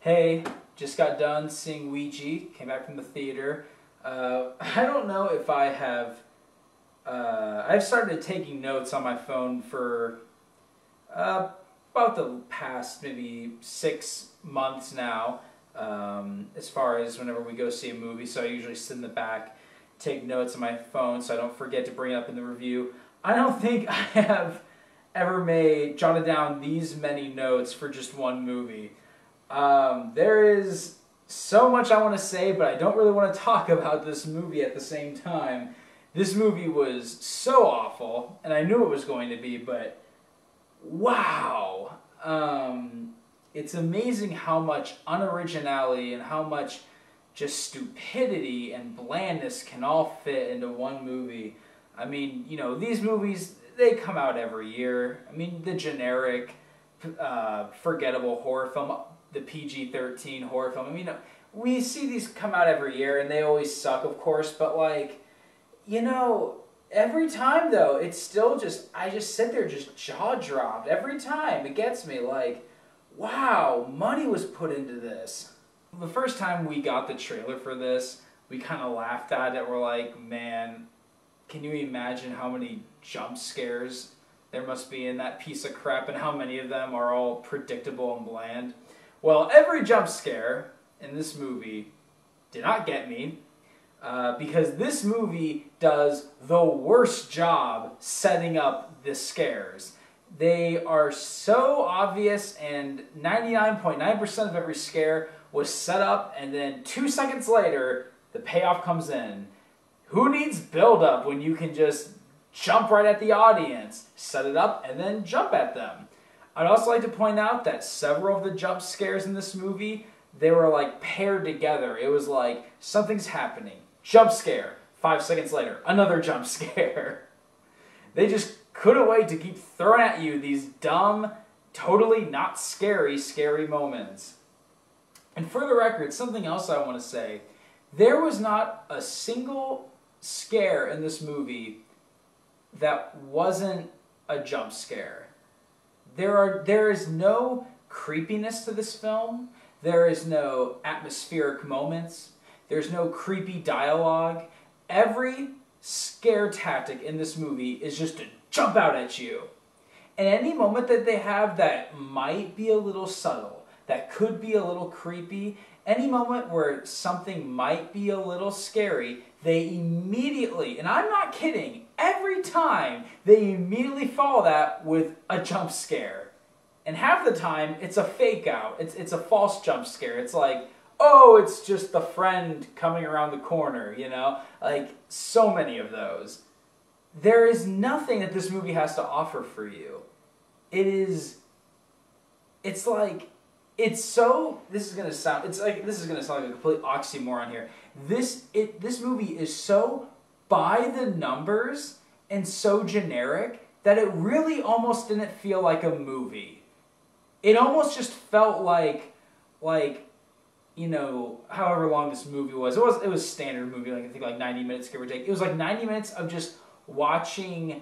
Hey, just got done seeing Ouija, came back from the theater. I don't know if I have, I've started taking notes on my phone for about the past maybe 6 months now, as far as whenever we go see a movie. So I usually sit in the back, take notes on my phone so I don't forget to bring it up in the review. I don't think I have ever jotted down these many notes for just one movie. There is so much I want to say, but I don't really want to talk about this movie at the same time. This movie was so awful, and I knew it was going to be, but wow. It's amazing how much unoriginality and how much just stupidity and blandness can all fit into one movie. I mean, you know, these movies, they come out every year. I mean, the generic, forgettable horror film, the PG-13 horror film. I mean, we see these come out every year, and they always suck, of course, but, like, you know, every time, though, it's still just, I just sit there just jaw-dropped. Every time, it gets me, like, wow, money was put into this. The first time we got the trailer for this, we kind of laughed at it. We're like, man, can you imagine how many jump scares there must be in that piece of crap, and how many of them are all predictable and bland? Well, every jump scare in this movie did not get me, because this movie does the worst job setting up the scares. They are so obvious, and 99.9% of every scare was set up, and then 2 seconds later, the payoff comes in. Who needs build-up when you can just jump right at the audience, set it up, and then jump at them? I'd also like to point out that several of the jump scares in this movie, they were like paired together. It was like, something's happening, jump scare, 5 seconds later, another jump scare. They just couldn't wait to keep throwing at you these dumb, totally not scary moments. And for the record, something else I want to say, there was not a single scare in this movie that wasn't a jump scare. There is no creepiness to this film. There is no atmospheric moments. There's no creepy dialogue. Every scare tactic in this movie is just to jump out at you. And any moment that they have that might be a little subtle, that could be a little creepy, any moment where something might be a little scary, they immediately, and I'm not kidding, every time they immediately follow that with a jump scare. And half the time, it's a fake out. It's a false jump scare. It's like, oh, it's just the friend coming around the corner, you know? Like, so many of those. There is nothing that this movie has to offer for you. It's like, this is gonna sound like a complete oxymoron here. This movie is so by the numbers and so generic that it really almost didn't feel like a movie. It almost just felt like, you know, however long this movie was. It was standard movie, like I think like 90 minutes, give or take. It was like 90 minutes of just watching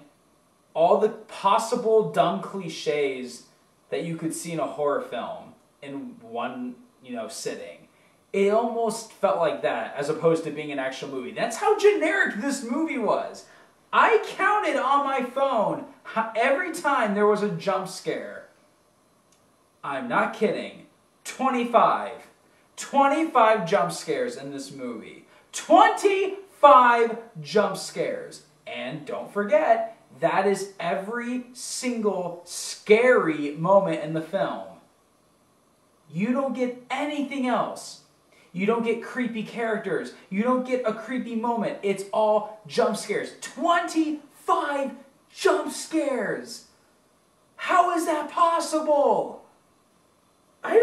all the possible dumb cliches that you could see in a horror film in one, you know, sitting. It almost felt like that, as opposed to being an actual movie. That's how generic this movie was. I counted on my phone every time there was a jump scare. I'm not kidding. 25 jump scares in this movie. 25 jump scares. And don't forget, that is every single scary moment in the film. You don't get anything else. You don't get creepy characters. You don't get a creepy moment. It's all jump scares. 25 jump scares! How is that possible? I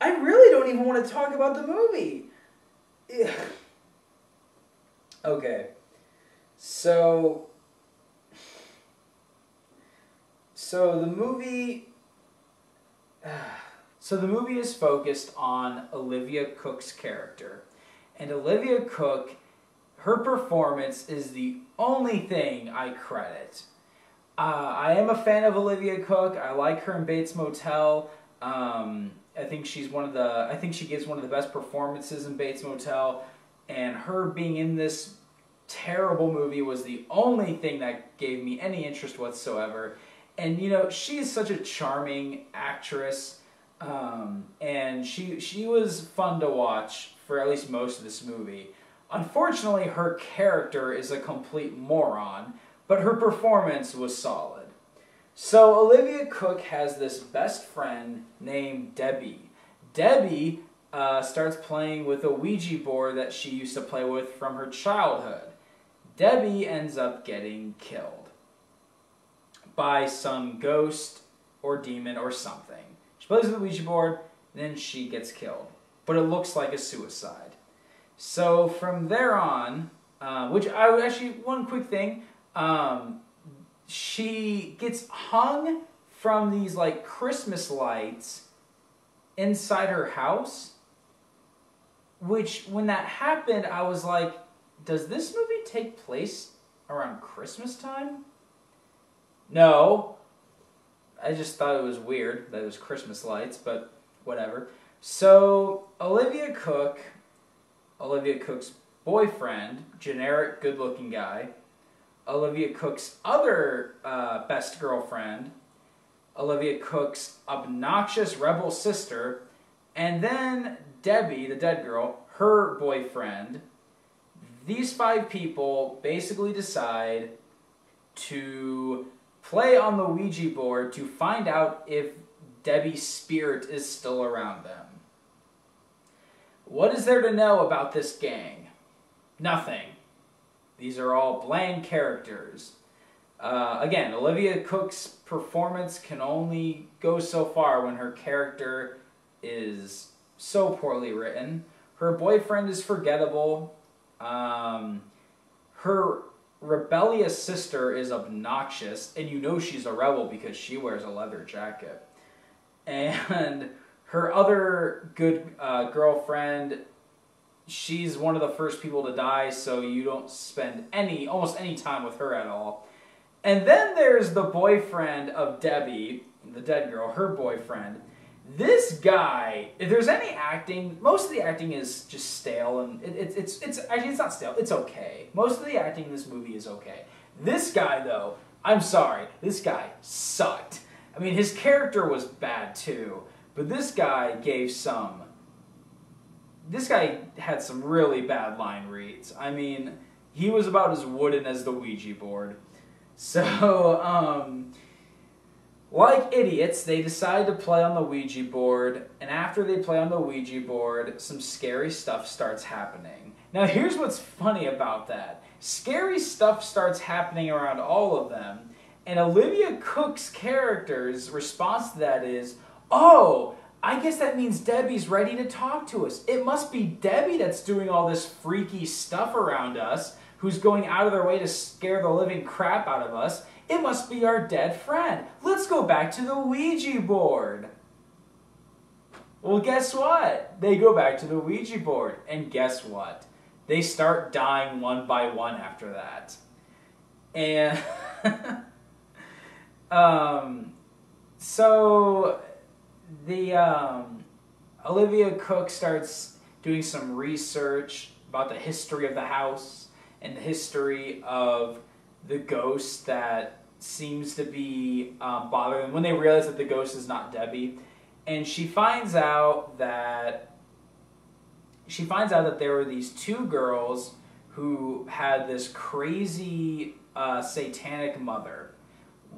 really don't even want to talk about the movie. Ugh. Okay. So the movie is focused on Olivia Cooke's character. And Olivia Cooke, her performance is the only thing I credit. I am a fan of Olivia Cooke. I like her in Bates Motel. I think she's one of the. I think she gives one of the best performances in Bates Motel, and her being in this terrible movie was the only thing that gave me any interest whatsoever. And you know, she is such a charming actress, and she was fun to watch for at least most of this movie. Unfortunately, her character is a complete moron, but her performance was solid. So Olivia Cooke has this best friend named Debbie. Debbie starts playing with a Ouija board that she used to play with from her childhood. Debbie ends up getting killed by some ghost or demon or something. She plays with the Ouija board, and then she gets killed. But it looks like a suicide. So from there on, one quick thing, she gets hung from these like Christmas lights inside her house, which when that happened, I was like, does this movie take place around Christmas time? No. I just thought it was weird that it was Christmas lights, but whatever. So Olivia Cooke's boyfriend, generic good-looking guy, Olivia Cooke's other best girlfriend, Olivia Cooke's obnoxious rebel sister, and then Debbie, the dead girl, her boyfriend. These 5 people basically decide to play on the Ouija board to find out if Debbie's spirit is still around them. What is there to know about this gang? Nothing. These are all bland characters. Again, Olivia Cooke's performance can only go so far when her character is so poorly written. Her boyfriend is forgettable. Her rebellious sister is obnoxious, and you know she's a rebel because she wears a leather jacket. And her other good girlfriend, she's one of the first people to die, so you don't spend almost any time with her at all. And then there's the boyfriend of Debbie, the dead girl, her boyfriend. This guy, if there's any acting, most of the acting is just stale, and it's actually, it's not stale, it's okay. Most of the acting in this movie is okay. This guy, though, I'm sorry, this guy sucked. I mean, his character was bad, too, but this guy had some really bad line reads. I mean, he was about as wooden as the Ouija board. So, like idiots, they decide to play on the Ouija board, and after they play on the Ouija board, some scary stuff starts happening. Now, here's what's funny about that. Scary stuff starts happening around all of them, and Olivia Cooke's character's response to that is, oh, I guess that means Debbie's ready to talk to us. It must be Debbie that's doing all this freaky stuff around us, who's going out of their way to scare the living crap out of us. It must be our dead friend. Let's go back to the Ouija board. Well, guess what? They go back to the Ouija board, and guess what? They start dying one by one after that. And so the Olivia Cooke starts doing some research about the history of the house and the history of the ghost that seems to be bothering them when they realize that the ghost is not Debbie. And she finds out that there were these 2 girls who had this crazy satanic mother.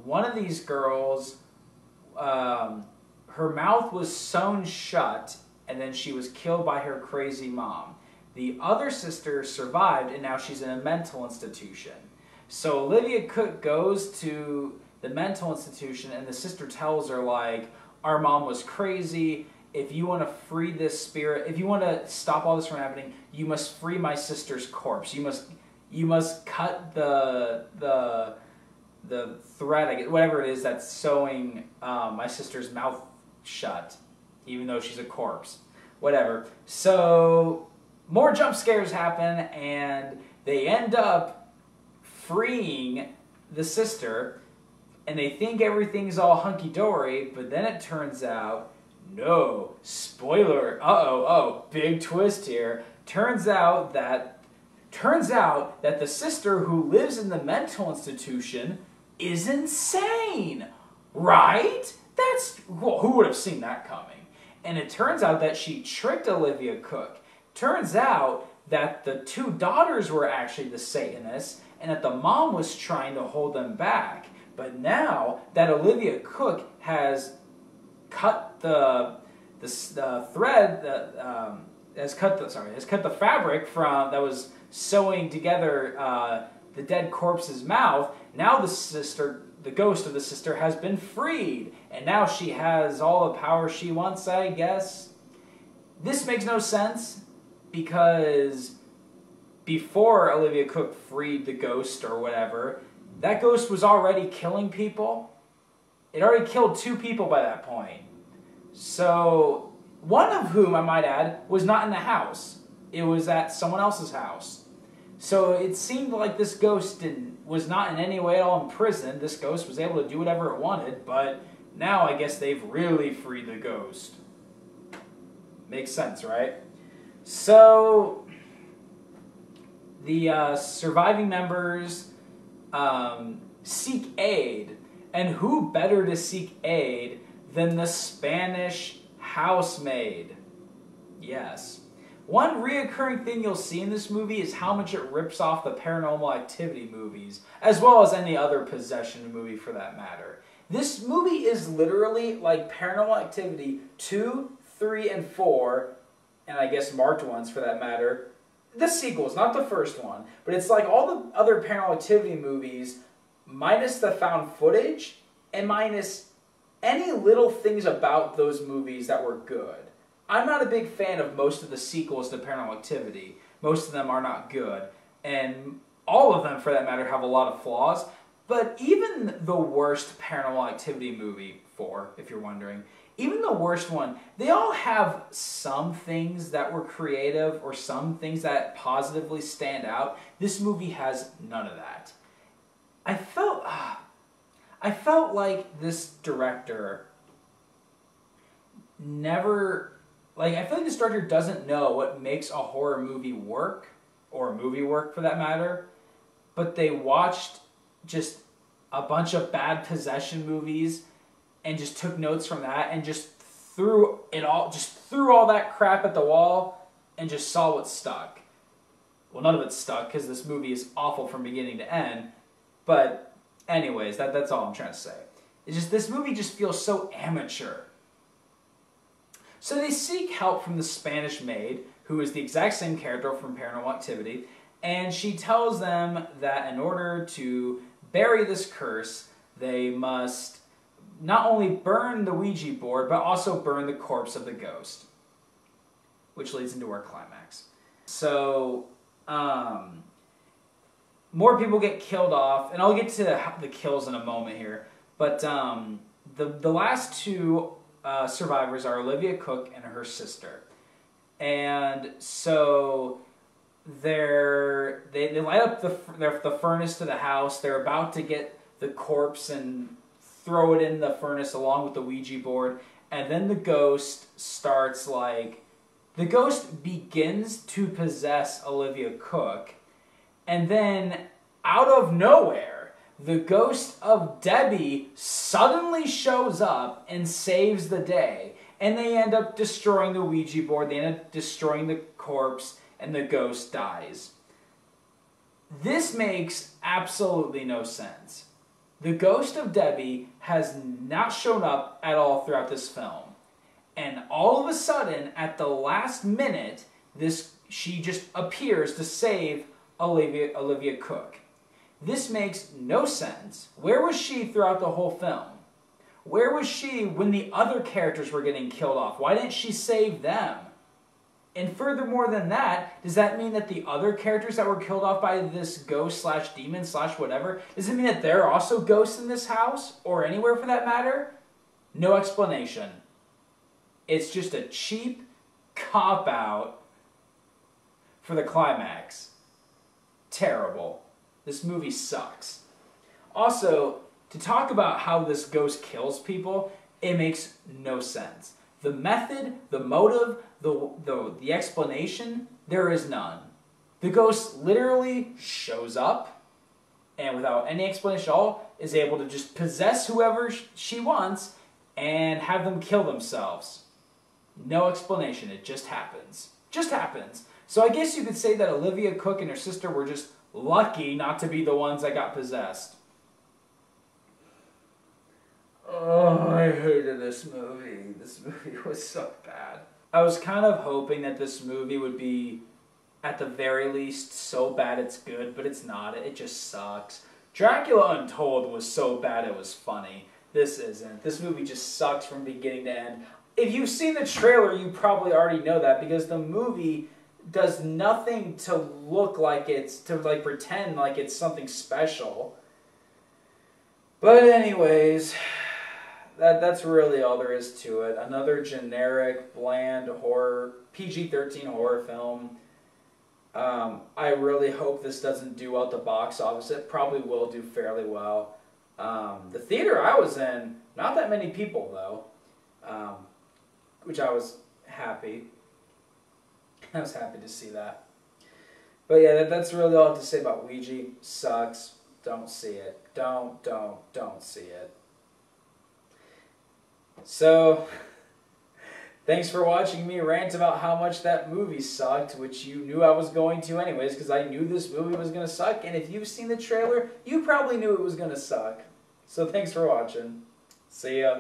One of these girls, her mouth was sewn shut, and then she was killed by her crazy mom. The other sister survived, and now she's in a mental institution. So Olivia Cooke goes to the mental institution, and the sister tells her, like, our mom was crazy. If you want to free this spirit, if you want to stop all this from happening, you must free my sister's corpse. You must cut the thread, whatever it is that's sewing my sister's mouth shut, even though she's a corpse. Whatever. So more jump scares happen, and they end up freeing the sister, and they think everything's all hunky-dory, but then it turns out, No, spoiler, big twist here. Turns out that the sister who lives in the mental institution is insane, right? Who would have seen that coming? And it turns out that she tricked Olivia Cook. Turns out that the two daughters were actually the Satanists, and that the mom was trying to hold them back. But now that Olivia Cook has cut the thread that has cut the fabric from that was sewing together the dead corpse's mouth. Now the ghost of the sister, has been freed, and now she has all the power she wants, I guess. This makes no sense because before Olivia Cook freed the ghost or whatever, that ghost was already killing people. It already killed 2 people by that point. So, one of whom, I might add, was not in the house. It was at someone else's house. So it seemed like this ghost was not in any way at all imprisoned. This ghost was able to do whatever it wanted, but now I guess they've really freed the ghost. Makes sense, right? So, the surviving members seek aid. And who better to seek aid than the Spanish housemaid? Yes. One reoccurring thing you'll see in this movie is how much it rips off the Paranormal Activity movies, as well as any other possession movie for that matter. This movie is literally like Paranormal Activity 2, 3, and 4, and I guess marked ones for that matter. The sequels, not the first one, but it's like all the other Paranormal Activity movies minus the found footage and minus any little things about those movies that were good. I'm not a big fan of most of the sequels to Paranormal Activity. Most of them are not good. And all of them, for that matter, have a lot of flaws. But even the worst Paranormal Activity movie, 4, if you're wondering, even the worst one, they all have some things that were creative or some things that positively stand out. This movie has none of that. I felt like this director I feel like this director doesn't know what makes a horror movie work, or a movie work for that matter, but they watched just a bunch of bad possession movies and just took notes from that and just threw all that crap at the wall and just saw what stuck. Well, none of it stuck because this movie is awful from beginning to end, but anyways, that's all I'm trying to say. It's just, this movie just feels so amateur. So they seek help from the Spanish maid, who is the exact same character from Paranormal Activity, and she tells them that in order to bury this curse, they must not only burn the Ouija board, but also burn the corpse of the ghost. Which leads into our climax. So, more people get killed off, and I'll get to the kills in a moment here, but the last 2 survivors are Olivia Cook and her sister. And so they light up the furnace to the house. They're about to get the corpse and throw it in the furnace along with the Ouija board. And then the ghost begins to possess Olivia Cook. And then out of nowhere, the ghost of Debbie suddenly shows up and saves the day. And they end up destroying the Ouija board, they end up destroying the corpse, and the ghost dies. This makes absolutely no sense. The ghost of Debbie has not shown up at all throughout this film. And all of a sudden, at the last minute, she just appears to save Olivia Cook. This makes no sense. Where was she throughout the whole film? Where was she when the other characters were getting killed off? Why didn't she save them? And furthermore than that, does that mean that the other characters that were killed off by this ghost / demon / whatever, does it mean that there are also ghosts in this house? Or anywhere for that matter? No explanation. It's just a cheap cop-out for the climax. Terrible. This movie sucks. Also, to talk about how this ghost kills people, it makes no sense. The method, the motive, the explanation, there is none. The ghost literally shows up, and without any explanation at all, is able to just possess whoever she wants and have them kill themselves. No explanation, it just happens. Just happens. So I guess you could say that Olivia Cooke and her sister were just lucky not to be the ones that got possessed. Oh, I hated this movie. This movie was so bad. I was kind of hoping that this movie would be, at the very least, so bad it's good, but it's not. It just sucks. Dracula Untold was so bad it was funny. This isn't. This movie just sucks from beginning to end. If you've seen the trailer, you probably already know that, because the movie does nothing to look like pretend like it's something special. But anyways, that's really all there is to it. Another generic, bland horror, PG-13 horror film. I really hope this doesn't do well at the box office. It probably will do fairly well. The theater I was in, not that many people though, which I was happy. I was happy to see that. But yeah, that's really all I have to say about Ouija. Sucks. Don't see it. Don't see it. So, thanks for watching me rant about how much that movie sucked, which you knew I was going to anyways, because I knew this movie was going to suck, and if you've seen the trailer, you probably knew it was going to suck. So thanks for watching. See ya.